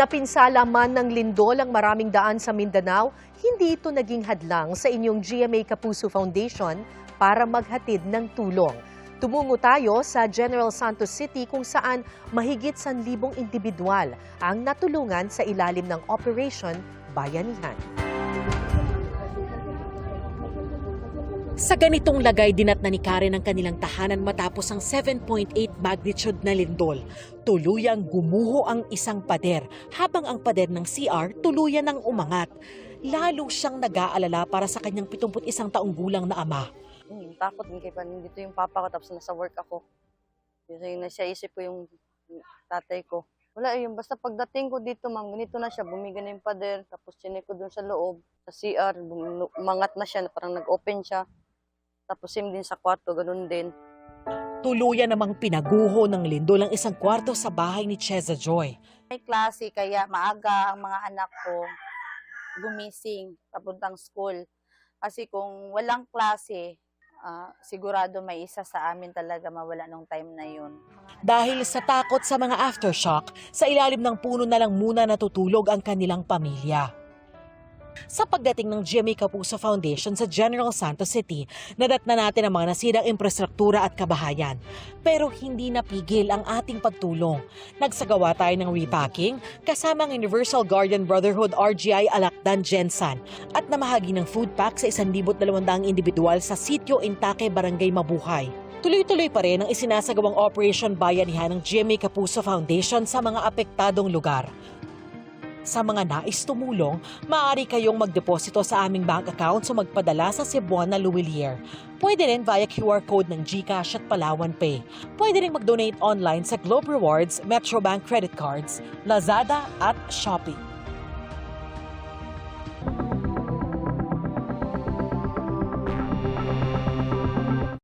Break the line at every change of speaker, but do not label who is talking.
Napinsala man ng lindol ang maraming daan sa Mindanao, hindi ito naging hadlang sa inyong GMA Kapuso Foundation para maghatid ng tulong. Tumungo tayo sa General Santos City kung saan mahigit 1,000 individual ang natulungan sa ilalim ng Operation Bayanihan. Sa ganitong lagay, dinatna ni Karen ang kanilang tahanan matapos ang 7.8 magnitude na lindol. Tuluyang gumuho ang isang pader, habang ang pader ng CR tuluyan ng umangat. Lalo siyang nag-aalala para sa kanyang 71 taong gulang na ama.
Takot din kay dito yung papa ko tapos nasa work ako. Kasi nasa isip ko yung tatay ko. Wala yung basta pagdating ko dito, ma'am, ganito na siya, bumiga na yung pader, tapos chinek ko dun sa loob, sa CR, umangat na siya, parang nag-open siya. Tapos same din sa kwarto, ganun din.
Tuluyan namang pinaguho ng lindol ang isang kwarto sa bahay ni Cheza Joy.
May klase kaya maaga ang mga anak ko gumising papuntang school. Kasi kung walang klase, sigurado may isa sa amin talaga mawala nung time na yun.
Dahil sa takot sa mga aftershock, sa ilalim ng puno na lang muna natutulog ang kanilang pamilya. Sa pagdating ng GMA Kapuso Foundation sa General Santos City, nadatna natin ang mga nasirang infrastruktura at kabahayan. Pero hindi napigil ang ating pagtulong. Nagsagawa tayo ng repacking kasama ang Universal Guardian Brotherhood RGI Alakdan Gensan at namahagi ng food pack sa 1,200 individual sa Sitio Intake, Barangay Mabuhay. Tuloy-tuloy pa rin ang isinasagawang Operation Bayanihan ng GMA Kapuso Foundation sa mga apektadong lugar. Sa mga nais tumulong, maaari kayong magdeposito sa aming bank account o magpadala sa Cebuana Luwilier. Pwede rin via QR code ng GCash at Palawan Pay. Pwede rin mag-donate online sa Globe Rewards, Metrobank Credit Cards, Lazada at Shopee.